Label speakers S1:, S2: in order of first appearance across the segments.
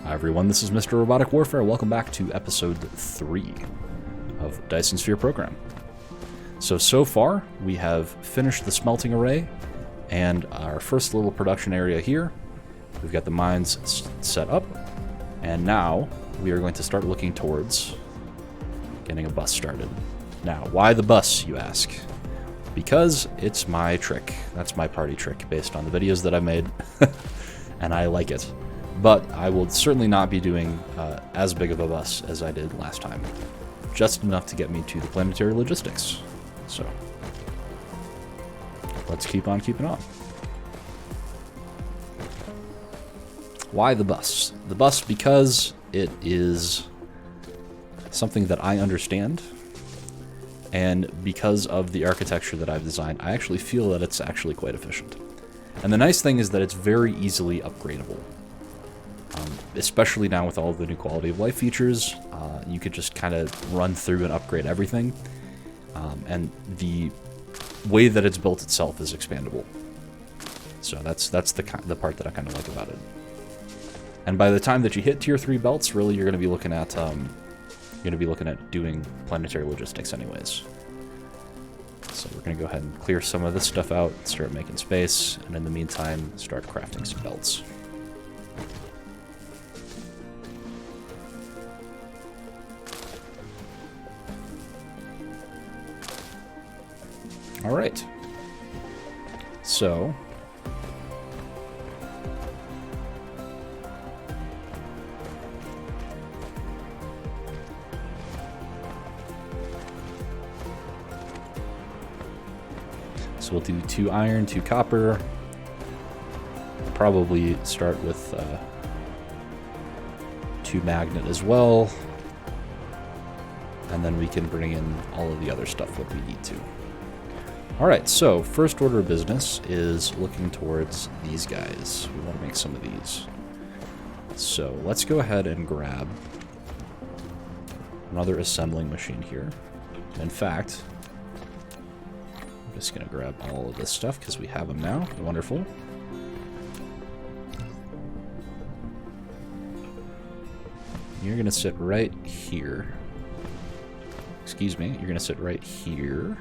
S1: Hi everyone, this is Mr. Robotic Warfare. Welcome back to episode 3 of Dyson Sphere program. So far, we have finished the smelting array and our first little production area here. We've got the mines set up, and now we are going to start looking towards getting a bus started. Now, why the bus, you ask? Because it's my trick. That's my party trick based on the videos that I made, and I like it. But I will certainly not be doing as big of a bus as I did last time. Just enough to get me to the planetary logistics. So, let's keep on keeping on. Why the bus? The bus because it is something that I understand, and because of the architecture that I've designed, I actually feel that it's actually quite efficient. And the nice thing is that it's very easily upgradable. Especially now with all of the new quality of life features, you could just kind of run through and upgrade everything. And the way that it's built itself is expandable. So that's the part that I kind of like about it. And by the time that you hit tier 3 belts, really you're going to be looking at doing planetary logistics anyways. So we're going to go ahead and clear some of this stuff out, start making space, and in the meantime, start crafting some belts. All right. So we'll do 2 iron, 2 copper. Probably start with 2 magnet as well. And then we can bring in all of the other stuff that we need to. Alright, so first order of business is looking towards these guys. We want to make some of these. So let's go ahead and grab another assembling machine here. In fact, I'm just going to grab all of this stuff because we have them now. Wonderful. You're going to sit right here. Excuse me, you're going to sit right here.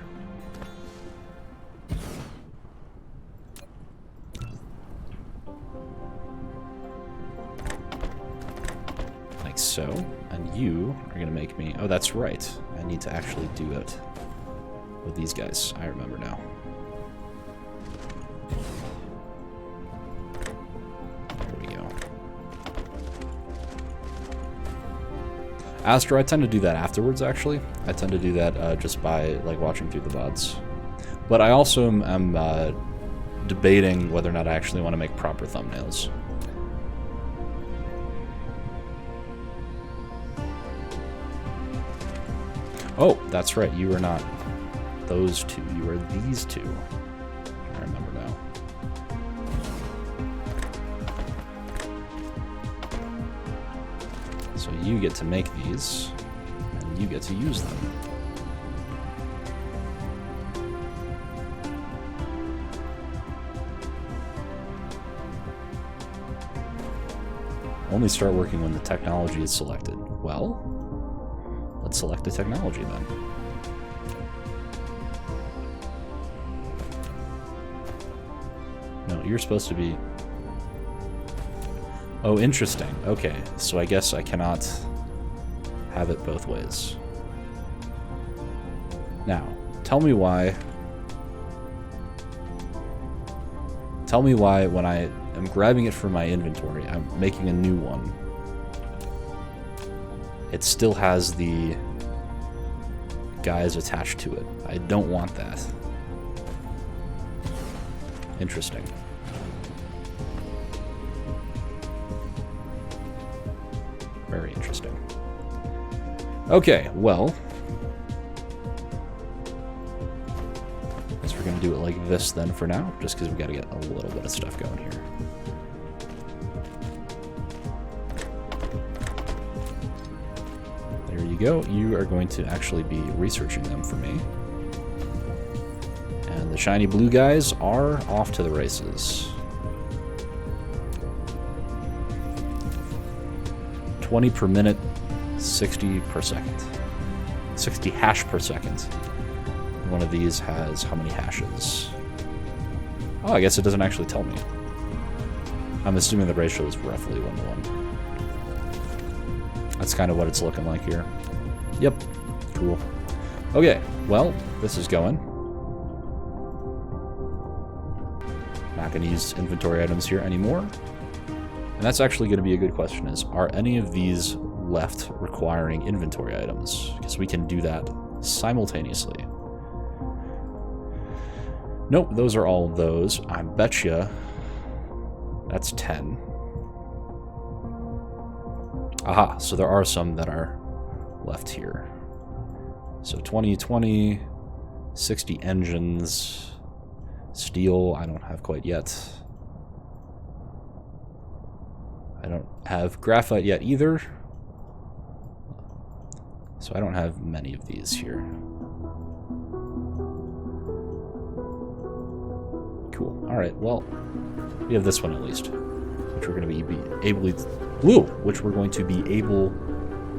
S1: So, and you are going to make me... Oh, that's right. I need to actually do it with these guys. I remember now. There we go. Astro, I tend to do that afterwards, actually. I tend to do that just by like watching through the VODs. But I also am debating whether or not I actually want to make proper thumbnails. Oh, that's right, you are not those two, you are these two. I remember now. So you get to make these, and you get to use them. Only start working when the technology is selected. Well, let's select the technology then. No, you're supposed to be... Oh, interesting. Okay, so I guess I cannot have it both ways. Now, tell me why when I am grabbing it from my inventory, I'm making a new one. It still has the guys attached to it. I don't want that. Interesting. Very interesting. Okay, well, I guess we're going to do it like this then for now, just because we got to get a little bit of stuff going here. There you go. You are going to actually be researching them for me. And the shiny blue guys are off to the races. 20 per minute, 60 per second. 60 hash per second. One of these has how many hashes? Oh, I guess it doesn't actually tell me. I'm assuming the ratio is roughly 1-to-1. That's kind of what it's looking like here. Yep. Cool. Okay, well, this is going. Not going to use inventory items here anymore. And that's actually going to be a good question, is are any of these left requiring inventory items? Because we can do that simultaneously. Nope, those are all of those. I betcha that's 10. Aha, so there are some that are left here. So 20, 60 engines, steel, I don't have quite yet. I don't have graphite yet either. So I don't have many of these here. Cool. All right, well, we have this one at least, which we're going to be able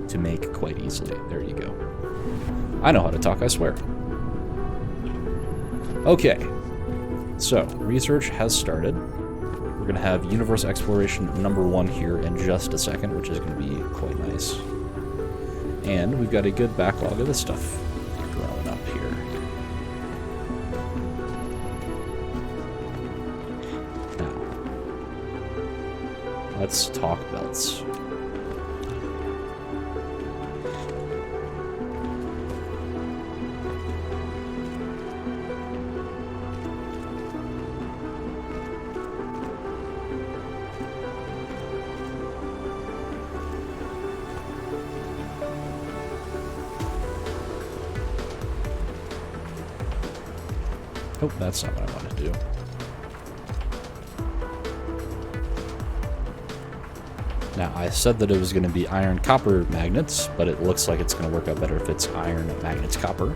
S1: to make quite easily. There you go. I know how to talk, I swear. Okay, so research has started. We're going to have universe exploration #1 here in just a second, which is going to be quite nice. And we've got a good backlog of this stuff growing up here. Now, let's talk belts. Oh, that's not what I wanted to do. Now, I said that it was going to be iron-copper magnets, but it looks like it's going to work out better if it's iron magnets copper.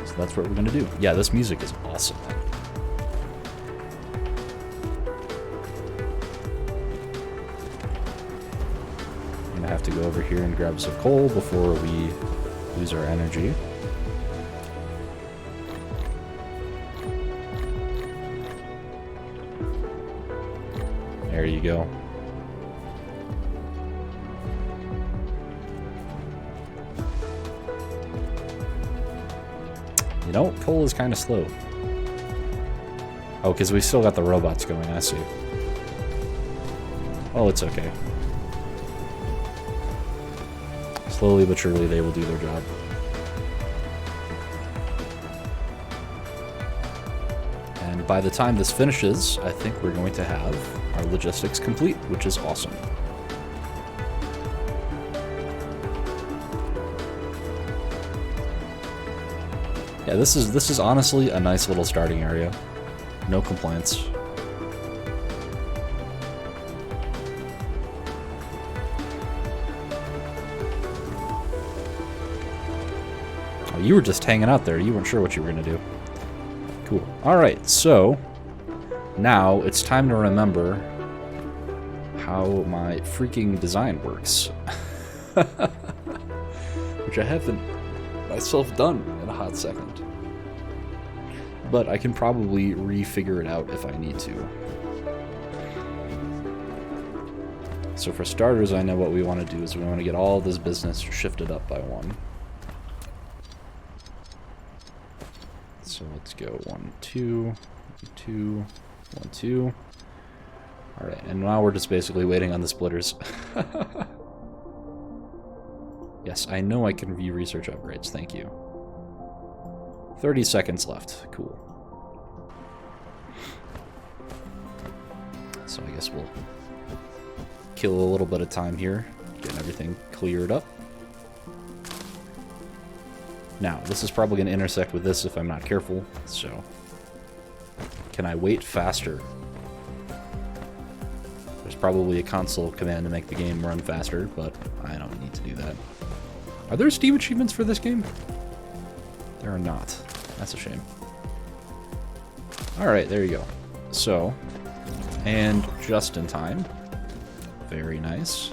S1: So that's what we're going to do. Yeah, this music is awesome. I'm going to have to go over here and grab some coal before we lose our energy. There you go. You know, coal is kind of slow. Oh, because we still got the robots going, I see. Oh, it's okay. Slowly but surely they will do their job. And by the time this finishes, I think we're going to have our logistics complete, which is awesome. Yeah, this is honestly a nice little starting area. No complaints. Oh, you were just hanging out there. You weren't sure what you were going to do. Cool. Alright, so now it's time to remember how my freaking design works. Which I haven't myself done in a hot second. But I can probably refigure it out if I need to. So for starters, I know what we want to do is we want to get all this business shifted up by 1. So let's go 1, 2, 2, 1, 2. Alright, and now we're just basically waiting on the splitters. Yes, I know I can view research upgrades, thank you. 30 seconds left, cool. So I guess we'll kill a little bit of time here, getting everything cleared up. Now, this is probably going to intersect with this if I'm not careful, so... Can I wait faster? There's probably a console command to make the game run faster, but I don't need to do that. Are there Steam achievements for this game? There are not. That's a shame. Alright, there you go. So, and just in time. Very nice.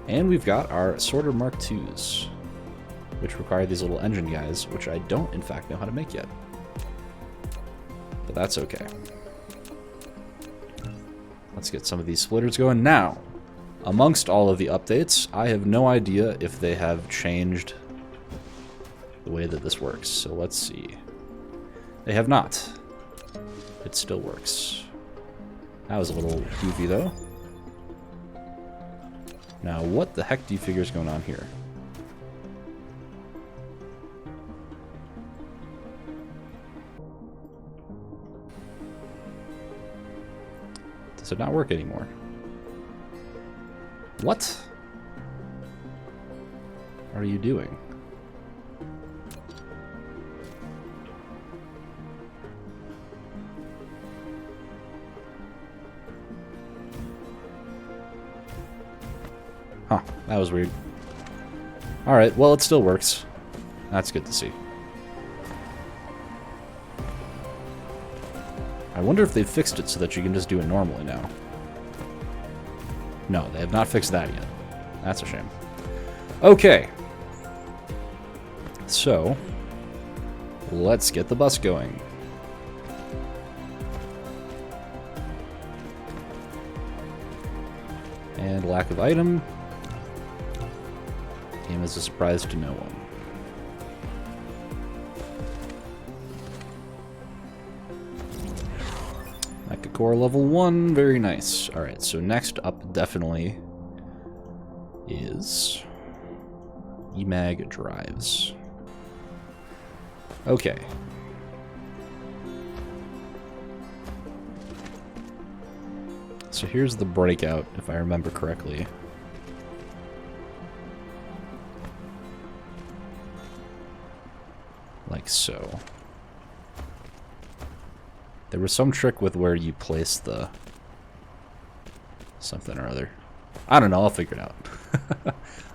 S1: And we've got our sorter Mark IIs, which require these little engine guys, which I don't, in fact, know how to make yet. But that's okay. Let's get some of these splitters going now. Amongst all of the updates, I have no idea if they have changed the way that this works. So let's see. They have not. It still works. That was a little goofy, though. Now, what the heck do you figure is going on here? Does it not work anymore? What are you doing? Huh, that was weird. Alright, well, it still works. That's good to see. I wonder if they've fixed it so that you can just do it normally now. No, they have not fixed that yet. That's a shame. Okay. So, let's get the bus going. And lack of item. Came as a surprise to no one. Mecha Core level 1, very nice. Alright, so next up definitely is EMAG drives. Okay. So here's the breakout, if I remember correctly. Like so. There was some trick with where you place the something or other. I don't know, I'll figure it out.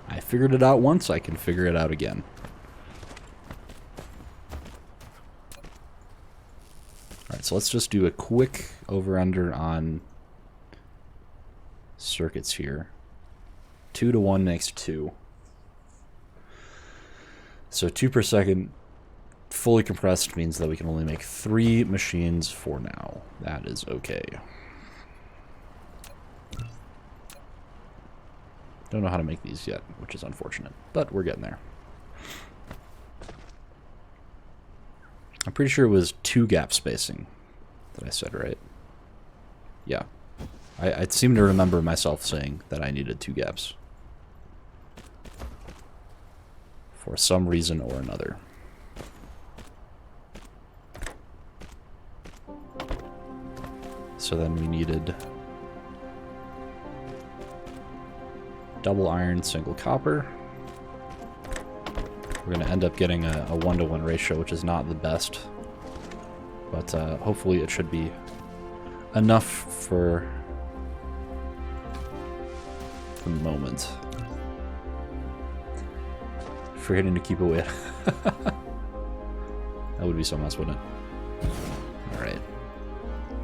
S1: I figured it out once, I can figure it out again. Alright, so let's just do a quick over-under on circuits here. 2 to 1 makes 2. So 2 per second fully compressed means that we can only make 3 machines for now. That is okay. Don't know how to make these yet, which is unfortunate, but we're getting there. I'm pretty sure it was 2 gap spacing that I said, right? Yeah. I seem to remember myself saying that I needed 2 gaps. For some reason or another. So then we needed double iron, single copper. We're going to end up getting a 1-to-1 ratio, which is not the best. But hopefully it should be enough for the moment. Forgetting to keep away. That would be so mess, wouldn't it? Alright.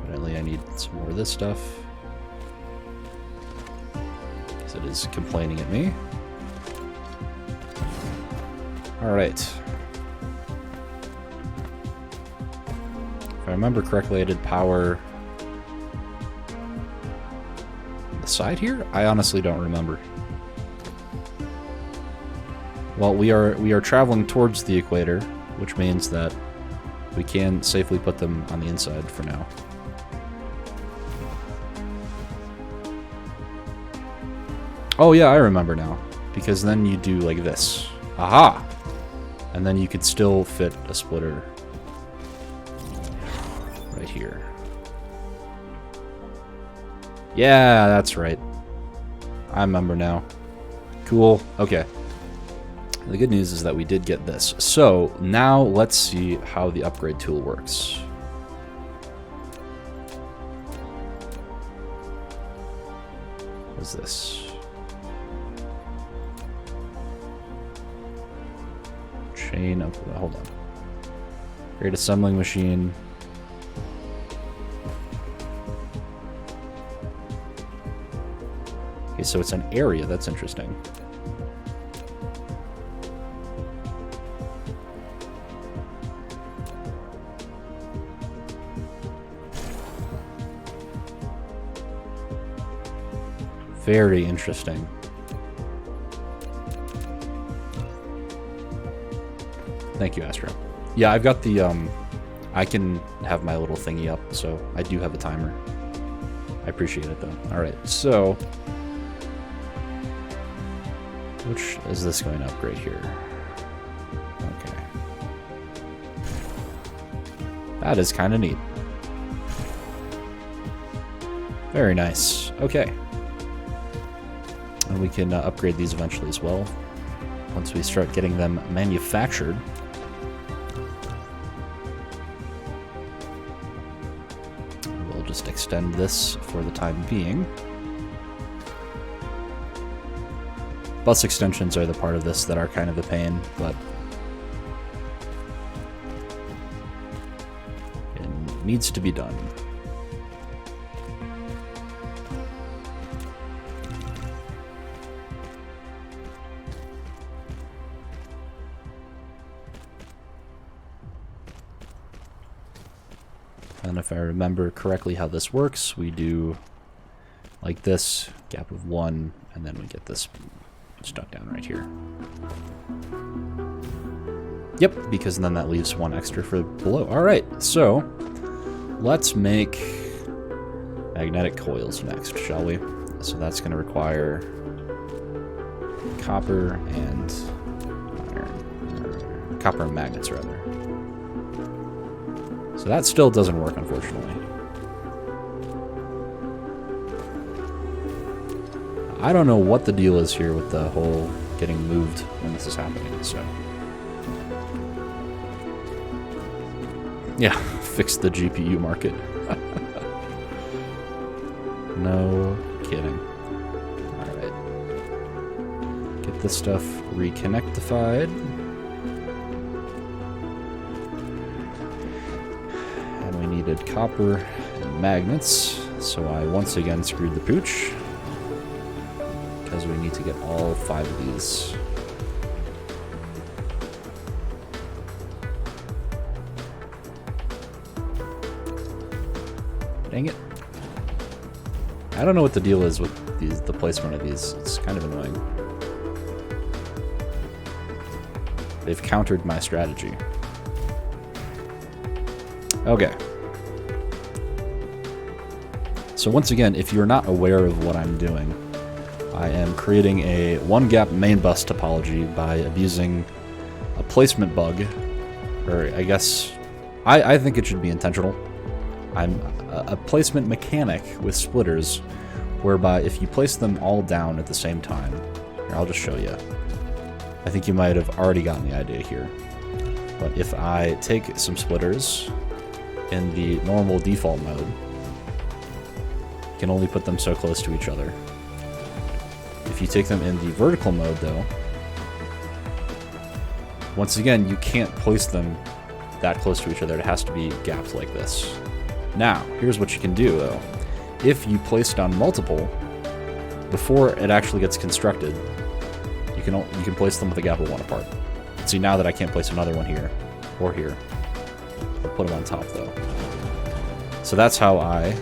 S1: Evidently I need some more of this stuff. Because it is complaining at me. Alright. If I remember correctly, I did power on the side here? I honestly don't remember. Well, we are traveling towards the equator, which means that we can safely put them on the inside for now. Oh yeah, I remember now. Because then you do like this. Aha! And then you could still fit a splitter right here. Yeah, that's right. I remember now. Cool. Okay. The good news is that we did get this. So now let's see how the upgrade tool works. What is this? Chain of, hold on. Create assembling machine. Okay, so it's an area. That's interesting. Very interesting. Thank you, Astro. Yeah, I've got the, I can have my little thingy up, so I do have a timer. I appreciate it, though. Alright, so... which is this going to upgrade here? Okay. That is kind of neat. Very nice. Okay. And we can upgrade these eventually as well, once we start getting them manufactured. We'll just extend this for the time being. Bus extensions are the part of this that are kind of a pain, but it needs to be done. And if I remember correctly how this works, we do like this, gap of 1, and then we get this stuck down right here. Yep, because then that leaves 1 extra for below. Alright, so let's make magnetic coils next, shall we? So that's going to require copper and iron. Copper and magnets, rather. So that still doesn't work, unfortunately. I don't know what the deal is here with the whole getting moved when this is happening, so... yeah, fix the GPU market. No kidding. Alright. Get this stuff reconnectified. And we needed copper and magnets, so I once again screwed the pooch. Because we need to get all 5 of these. Dang it. I don't know what the deal is with these, the placement of these. It's kind of annoying. They've countered my strategy. Okay. So once again, if you're not aware of what I'm doing, I am creating a one-gap main bus topology by abusing a placement bug, or I guess, I think it should be intentional. I'm a placement mechanic with splitters, whereby if you place them all down at the same time, here, I'll just show you. I think you might have already gotten the idea here. But if I take some splitters in the normal default mode, you can only put them so close to each other. If you take them in the vertical mode, though, once again, you can't place them that close to each other. It has to be gapped like this. Now, here's what you can do, though. If you place down multiple, before it actually gets constructed, you can place them with a gap of 1 apart. See, now that I can't place another one here, or here, I'll put them on top, though. So that's how I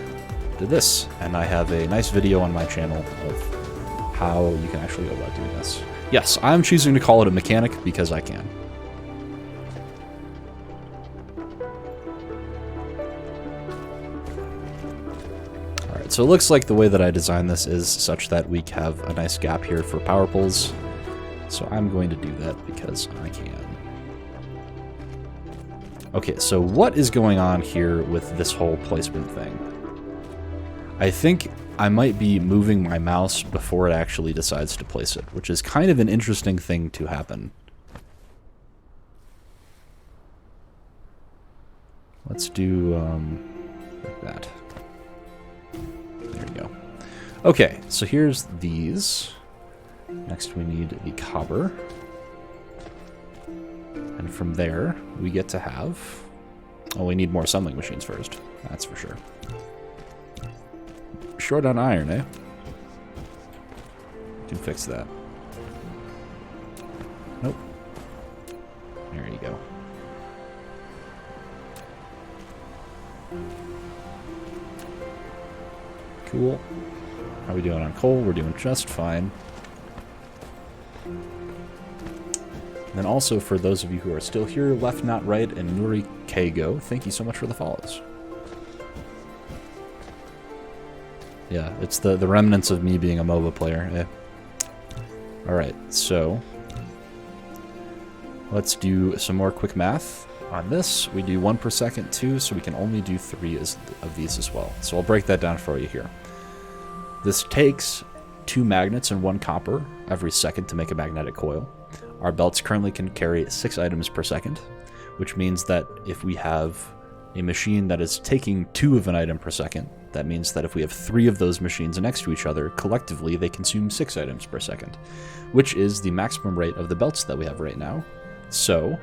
S1: did this, and I have a nice video on my channel of how you can actually go about doing this. Yes, I'm choosing to call it a mechanic because I can. Alright, so it looks like the way that I designed this is such that we have a nice gap here for power poles. So I'm going to do that because I can. Okay, so what is going on here with this whole placement thing? I think I might be moving my mouse before it actually decides to place it, which is kind of an interesting thing to happen. Let's do, like that. There we go. Okay, so here's these. Next we need the copper. And from there, we get to have... oh, we need more assembling machines first. That's for sure. Short on iron, eh? can fix that. Nope. There you go. Cool. How are we doing on coal? We're doing just fine. And then also, for those of you who are still here, Left Not Right and Nuri Kego, thank you so much for the follows. Yeah, it's the remnants of me being a MOBA player. Yeah. Alright, so let's do some more quick math on this. We do 1 per second, 2, so we can only do 3 of these as well. So I'll break that down for you here. This takes 2 magnets and 1 copper every second to make a magnetic coil. Our belts currently can carry 6 items per second, which means that if we have a machine that is taking 2 of an item per second, that means that if we have 3 of those machines next to each other, collectively they consume 6 items per second, which is the maximum rate of the belts that we have right now. So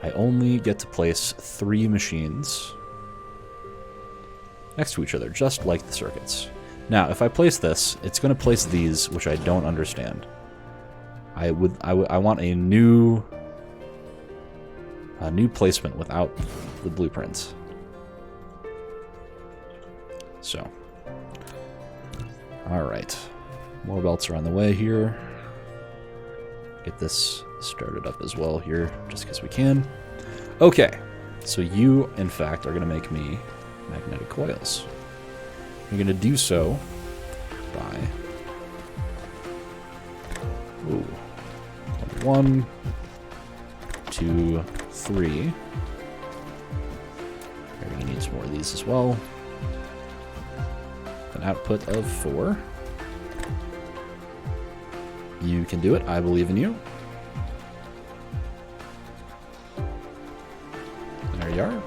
S1: I only get to place 3 machines next to each other, just like the circuits. Now, if I place this, it's going to place these, which I don't understand. I want a new placement without the blueprints. So, all right, more belts are on the way here. Get this started up as well here, just because we can. Okay, so you, in fact, are going to make me magnetic coils. You're going to do so by 1, 2, 3. We're going to need some more of these as well. An output of 4. You can do it. I believe in you. There you are.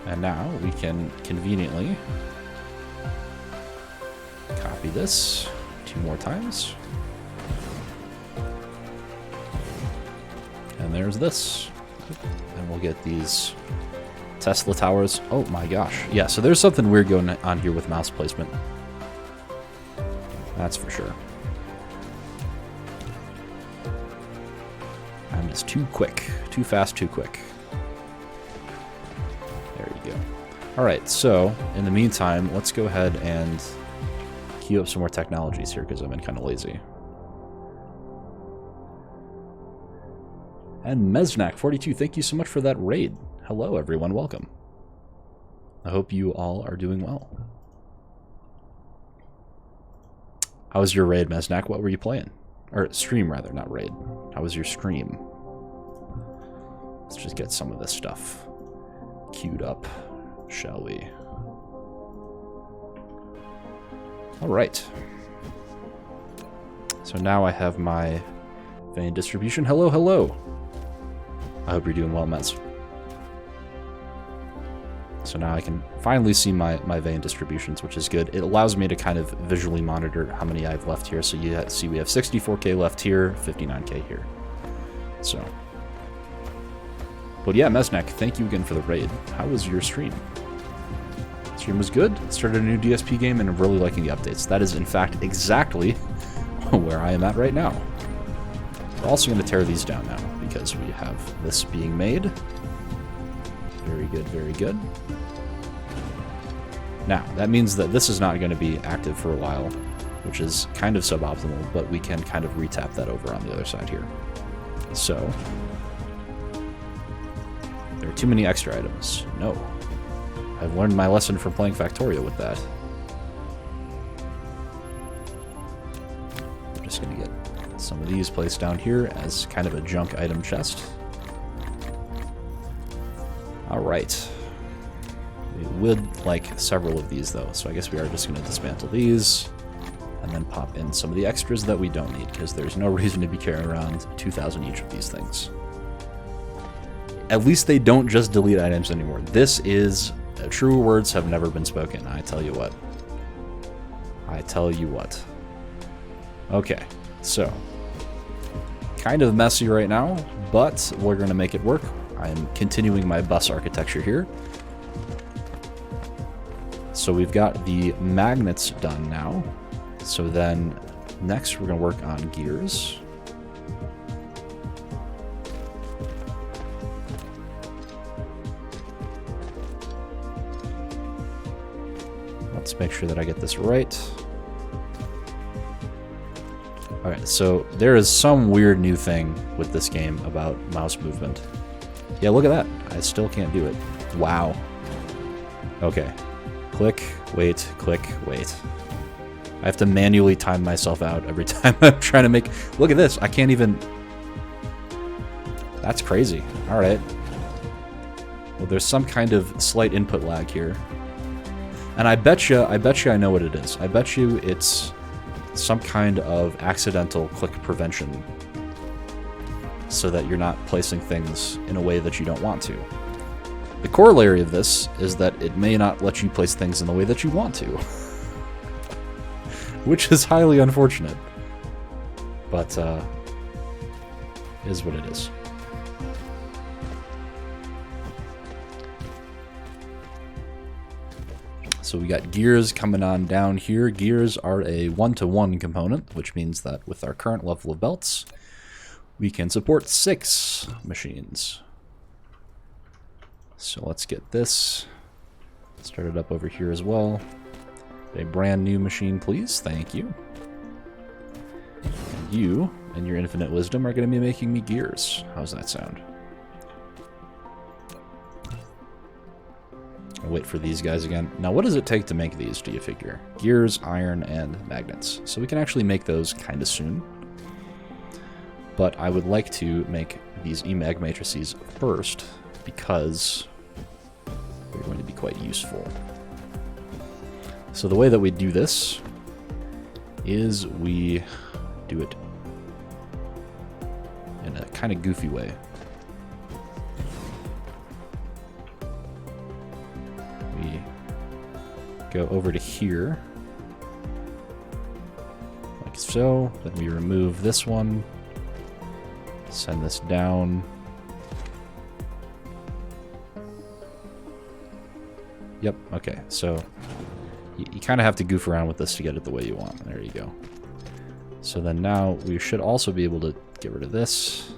S1: And now we can conveniently copy this 2 more times. And there's this. And we'll get these Tesla towers. Oh my gosh. Yeah, so there's something weird going on here with mouse placement. That's for sure. I'm just too quick. Too fast, too quick. There you go. Alright, so in the meantime, let's go ahead and queue up some more technologies here because I've been kind of lazy. And Mesnak42, thank you so much for that raid. Hello, everyone. Welcome. I hope you all are doing well. How was your raid, Mesnak? What were you playing? Or stream, rather, not raid. How was your stream? Let's just get some of this stuff queued up, shall we? All right. So now I have my vein distribution. Hello, hello. I hope you're doing well, Mez. So now I can finally see my vein distributions, which is good. It allows me to kind of visually monitor how many I have left here. So you see we have 64k left here, 59k here. So, but yeah, Mesnek, thank you again for the raid. How was your stream? Stream was good. Started a new DSP game and I'm really liking the updates. That is, in fact, exactly where I am at right now. We're also going to tear these down now because we have this being made. Very good, very good. Now, that means that this is not going to be active for a while, which is kind of suboptimal, but we can kind of retap that over on the other side here. So, there are too many extra items. No. I've learned my lesson from playing Factorio with that. I'm just going to get some of these placed down here as kind of a junk item chest. Alright. We would like several of these though, so I guess we are just going to dismantle these and then pop in some of the extras that we don't need, because there's no reason to be carrying around 2,000 each of these things. At least they don't just delete items anymore. This is... True words have never been spoken, I tell you what. I tell you what. Okay, so... kind of messy right now, but we're going to make it work. I'm continuing my bus architecture here. So we've got the magnets done now. So then Next, we're going to work on gears. Let's make sure that I get this right. Alright, so there is some weird new thing with this game about mouse movement. Yeah, look at that. I still can't do it. Wow. Okay. Click, wait, click, wait. I have to manually time myself out every time I'm trying to make... Look at this. I can't even... That's crazy. Alright. Well, there's some kind of slight input lag here. And I bet you I know what it is. I bet you it's some kind of accidental click prevention so that you're not placing things in a way that you don't want to. The corollary of this is that it may not let you place things in the way that you want to. Which is highly unfortunate. But, is what it is. So we got gears coming on down here. Gears are a 1-to-1 component, which means that with our current level of belts, we can support 6 machines. So let's get this started up over here as well. A brand new machine, please. Thank you. And you and your infinite wisdom are going to be making me gears. How's that sound? I'll wait for these guys again. Now, what does it take to make these, do you figure? Gears, iron, and magnets. So we can actually make those kind of soon. But I would like to make these EMAG matrices first, because they're going to be quite useful. So the way that we do this is we do it in a kind of goofy way. We go over to here, like so. Then we remove this one, send this down. Yep, okay, so you kind of have to goof around with this to get it the way you want. There you go. So then now we should also be able to get rid of this.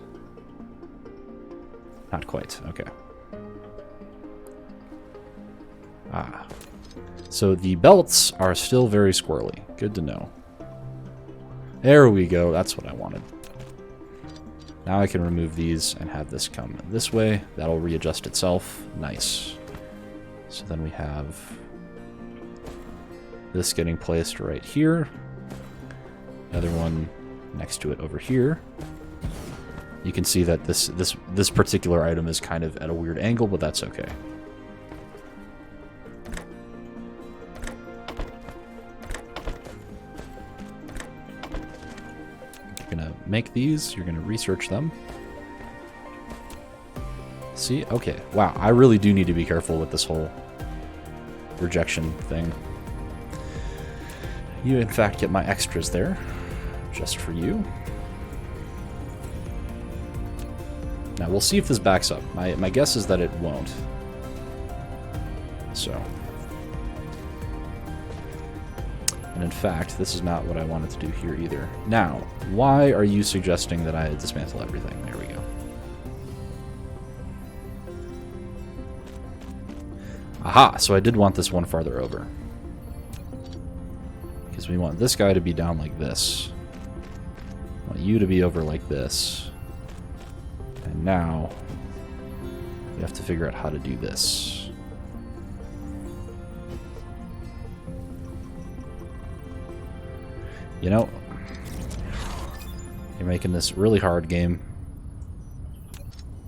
S1: Not quite, okay. Ah. So the belts are still very squirrely. Good to know. There we go, that's what I wanted. Now I can remove these and have this come this way. That'll readjust itself. Nice. So then we have this getting placed right here. Another one next to it over here. You can see that this particular item is kind of at a weird angle, but that's okay. You're gonna make these, you're gonna research them. See? Okay. Wow, I really do need to be careful with this whole rejection thing. You, in fact, get my extras there, just for you. Now, we'll see if this backs up. My guess is that it won't. So. And in fact, this is not what I wanted to do here either. Now, why are you suggesting that I dismantle everything? There we go. Aha, so I did want this one farther over. Because we want this guy to be down like this. I want you to be over like this. And now, we have to figure out how to do this. You know, you're making this really hard, game.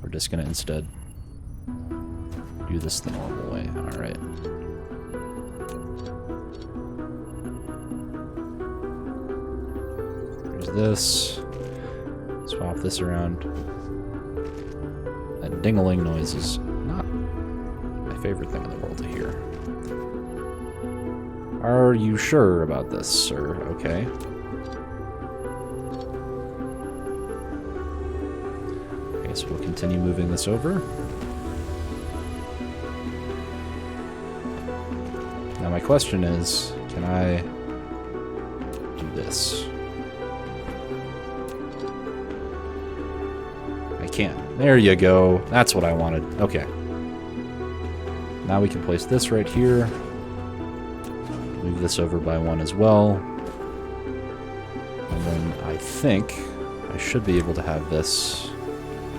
S1: We're just gonna instead do this the normal way. Alright. There's this. Swap this around. That ding-a-ling noise is not my favorite thing in the world to hear. Are you sure about this, sir? Okay. Okay, so we'll continue moving this over. Now my question is, can I do this? can. There you go. That's what I wanted. Okay. Now we can place this right here. Move this over by 1 as well. And then I think I should be able to have this.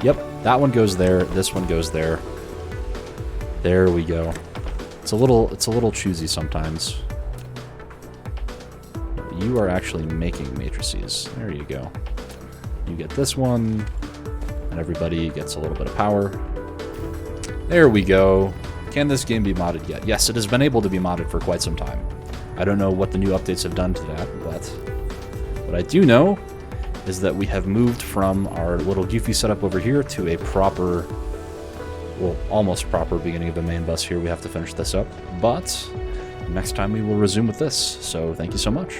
S1: Yep, that one goes there. This one goes there. There we go. It's a little choosy sometimes. You are actually making matrices. There you go. You get this one, and everybody gets a little bit of power. There we go. Can this game be modded yet? Yes, it has been able to be modded for quite some time. I don't know what the new updates have done to that, but what I do know is that we have moved from our little goofy setup over here to a proper, well, almost proper beginning of the main bus here. We have to finish this up, but next time we will resume with this. So thank you so much.